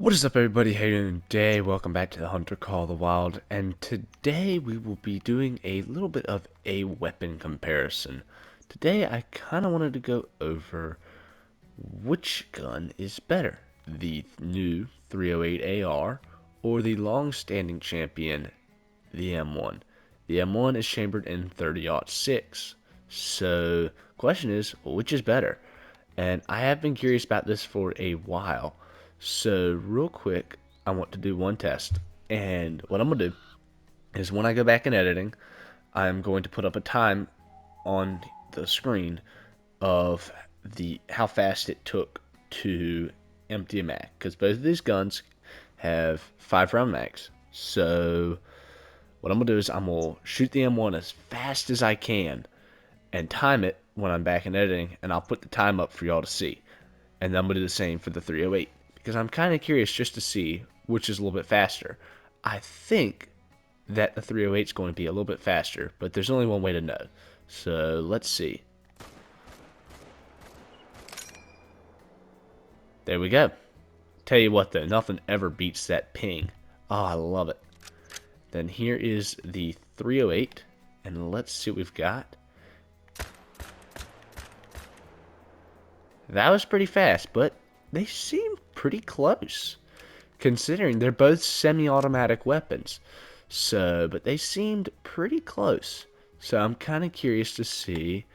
What is up, everybody? How you doing today? Welcome back to the Hunter Call of the Wild, and today we will be doing a little bit of a weapon comparison. Today I kind of wanted to go over which gun is better, the new 308 AR or the long-standing champion, the M1. The M1 is chambered in 30-06, so question is, which is better? And I have been curious about this for a while. So real quick, I want to do one test. And what I'm going to do is when I go back in editing, I'm going to put up a time on the screen of the how fast it took to empty a mag. Because both of these guns have 5-round mags. So what I'm going to do is I'm going to shoot the M1 as fast as I can and time it when I'm back in editing, and I'll put the time up for y'all to see. And then I'm going to do the same for the 308, because I'm kind of curious just to see which is a little bit faster. I think that the 308 is going to be a little bit faster, but there's only one way to know. So let's see. There we go. Tell you what though, nothing ever beats that ping. Oh, I love it. Then here is the 308, and let's see what we've got. That was pretty fast, but they seem pretty close, considering they're both semi-automatic weapons. So, but they seemed pretty close. So I'm kind of curious to see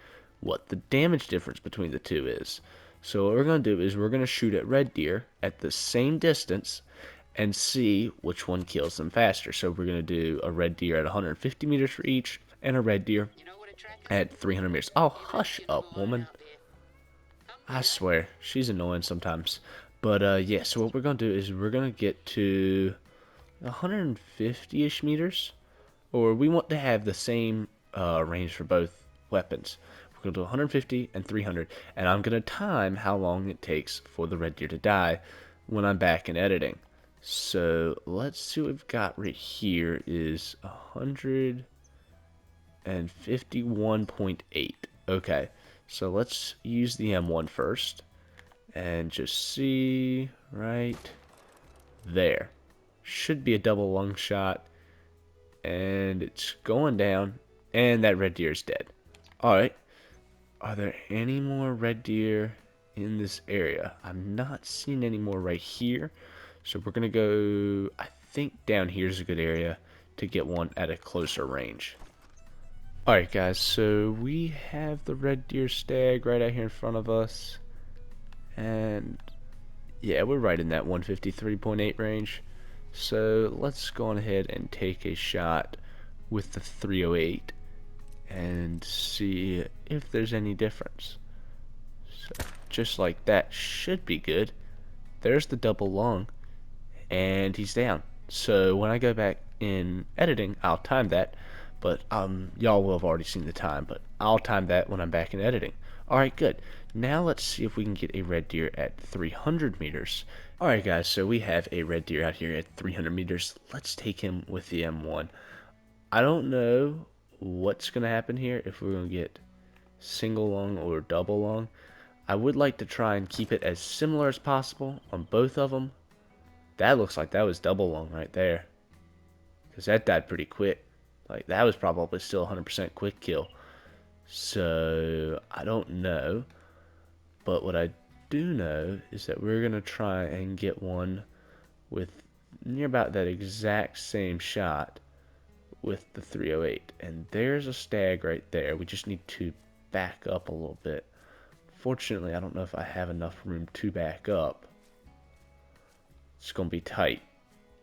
what the damage difference between the two is. So what we're going to do is we're going to shoot at red deer at the same distance and see which one kills them faster. So we're going to do a red deer at 150 meters for each and a red deer at 300 meters. Oh, hush up, woman. I swear, she's annoying sometimes. But yeah, so what we're going to do is we're going to get to 150-ish meters. Or we want to have the same range for both weapons. We're going to do 150 and 300. And I'm going to time how long it takes for the red deer to die when I'm back in editing. So let's see what we've got right here is 151.8. Okay. So let's use the M1 first and just see right there. Should be a double lung shot, and it's going down, and that red deer is dead. Alright, are there any more red deer in this area? I'm not seeing any more right here, so we're going to go, I think down here is a good area to get one at a closer range. Alright guys, so we have the red deer stag right out here in front of us, and yeah, we're right in that 153.8 range. So let's go on ahead and take a shot with the 308 and see if there's any difference. So just like that, should be good. There's the double lung, and he's down. So when I go back in editing, I'll time that. But y'all will have already seen the time, but I'll time that when I'm back in editing. Alright, good. Now let's see if we can get a red deer at 300 meters. Alright guys, so we have a red deer out here at 300 meters. Let's take him with the M1. I don't know what's going to happen here, if we're going to get single lung or double lung. I would like to try and keep it as similar as possible on both of them. That looks like that was double lung right there, because that died pretty quick. Like, that was probably still 100% quick kill. So, I don't know. But what I do know is that we're going to try and get one with near about that exact same shot with the 308. And there's a stag right there. We just need to back up a little bit. Fortunately, I don't know if I have enough room to back up. It's going to be tight.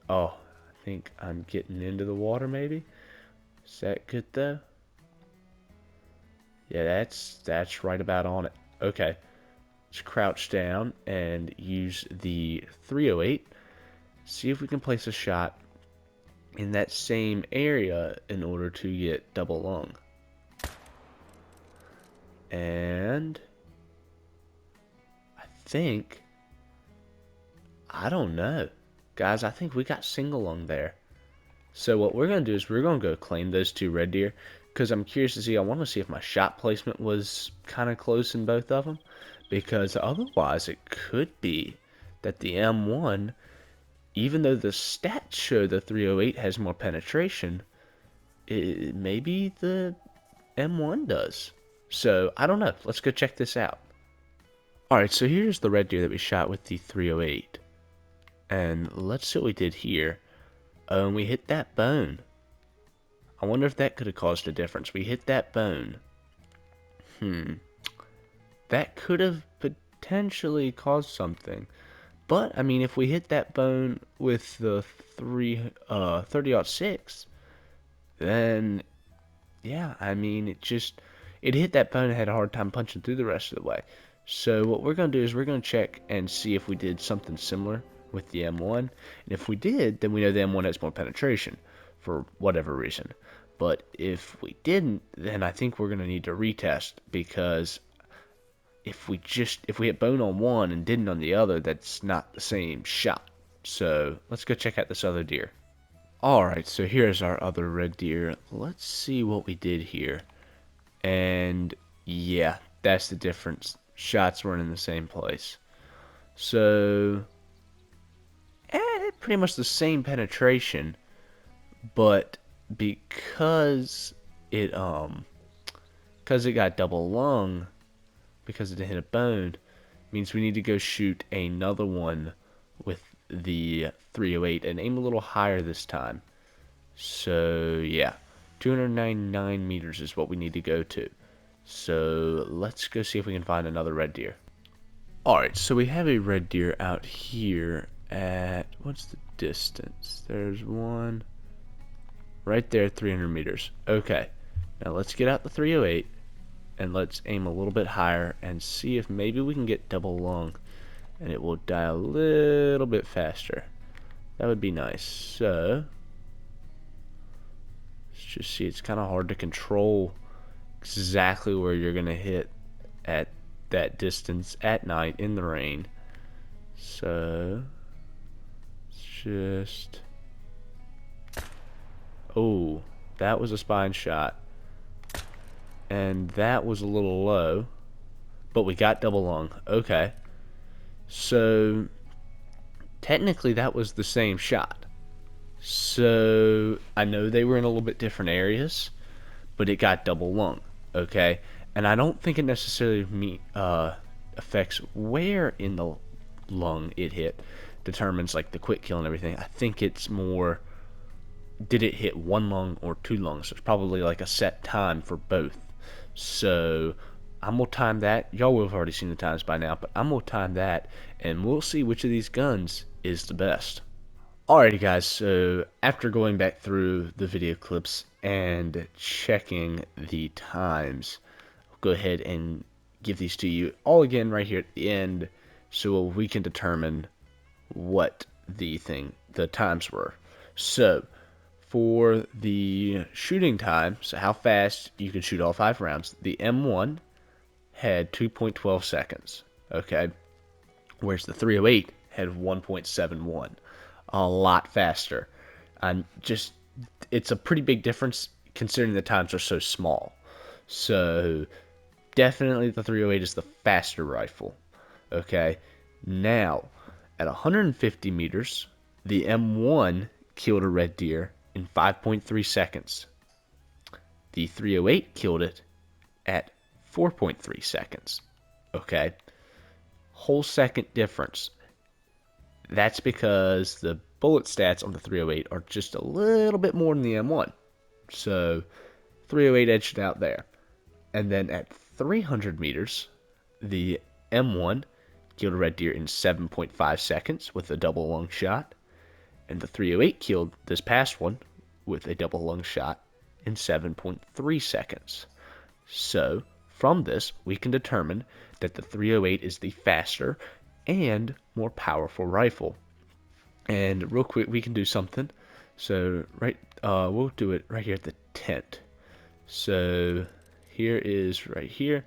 Oh, I think I'm getting into the water maybe. Is that good though? Yeah, that's right about on it. Okay. Let's crouch down and use the 308. See if we can place a shot in that same area in order to get double lung. And I don't know. Guys, I think we got single lung there. So what we're going to do is we're going to go claim those two red deer, because I'm curious to see, I want to see if my shot placement was kind of close in both of them, because otherwise it could be that the M1 even though the stats show the 308 has more penetration, maybe the M1 does. So, I don't know. Let's go check this out. Alright, so here's the red deer that we shot with the 308. And let's see what we did here. And we hit that bone. I wonder if that could have caused a difference. We hit that bone. That could have potentially caused something. But, I mean, if we hit that bone with the 30-06, then, yeah, I mean, it hit that bone and had a hard time punching through the rest of the way. So what we're going to do is we're going to check and see if we did something similar with the M1. And if we did, then we know the M1 has more penetration for whatever reason. But if we didn't, then I think we're going to need to retest, because if we hit bone on one and didn't on the other, that's not the same shot. So let's go check out this other deer. Alright, so here's our other red deer. Let's see what we did here. And yeah, that's the difference. Shots weren't in the same place. So, pretty much the same penetration, but because it got double lung, because it hit a bone, means we need to go shoot another one with the 308 and aim a little higher this time. So yeah, 299 meters is what we need to go to. So let's go see if we can find another red deer. Alright, so we have a red deer out here at, what's the distance? There's one right there, 300 meters. Okay, now let's get out the 308 and let's aim a little bit higher and see if maybe we can get double lung and it will die a little bit faster. That would be nice. So let's just see, it's kind of hard to control exactly where you're gonna hit at that distance at night in the rain. So just, oh, that was a spine shot, and that was a little low, but we got double lung. Okay, so technically that was the same shot. So I know they were in a little bit different areas, but it got double lung. Okay, and I don't think it necessarily affects where in the lung it hit determines like the quick kill and everything. I think it's more, did it hit one lung or two lungs? There's probably like a set time for both. So I'm gonna time that. Y'all will have already seen the times by now, but I'm gonna time that, and we'll see which of these guns is the best. Alrighty guys, so after going back through the video clips and checking the times, I'll go ahead and give these to you all again right here at the end so we can determine what the times were. So for the shooting time, so how fast you can shoot all 5 rounds, the M1 had 2.12 seconds, okay? Whereas the 308 had 1.71. A lot faster. It's a pretty big difference considering the times are so small. So definitely the 308 is the faster rifle. Okay, now at 150 meters, the M1 killed a red deer in 5.3 seconds. The 308 killed it at 4.3 seconds. Okay, whole second difference. That's because the bullet stats on the 308 are just a little bit more than the M1. So 308 edged out there. And then at 300 meters, the M1 killed a red deer in 7.5 seconds with a double lung shot. And the 308 killed this past one with a double lung shot in 7.3 seconds. So from this, we can determine that the 308 is the faster and more powerful rifle. And real quick, we can do something. So we'll do it right here at the tent. So here is right here,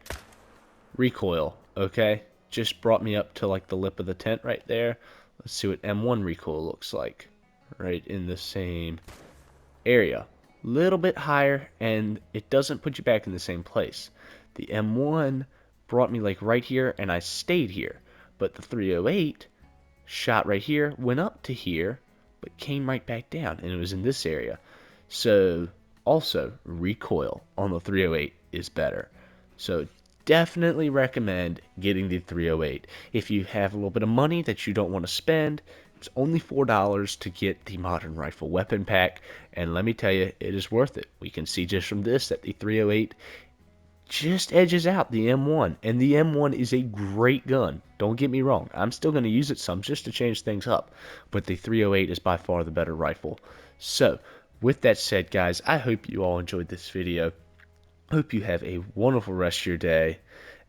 recoil. Okay, just brought me up to like the lip of the tent right there. Let's see what M1 recoil looks like right in the same area. Little bit higher, and it doesn't put you back in the same place. The M1 brought me like right here, and I stayed here. But the 308 shot right here, went up to here, but came right back down, and it was in this area. So also, recoil on the 308 is better. So definitely recommend getting the 308. If you have a little bit of money that you don't want to spend, it's only $4 to get the modern rifle weapon pack, and let me tell you, it is worth it. We can see just from this that the 308 just edges out the M1, and the M1 is a great gun. Don't get me wrong, I'm still going to use it some just to change things up, but the 308 is by far the better rifle. So, with that said, guys, I hope you all enjoyed this video. Hope you have a wonderful rest of your day,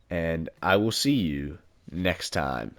and I will see you next time.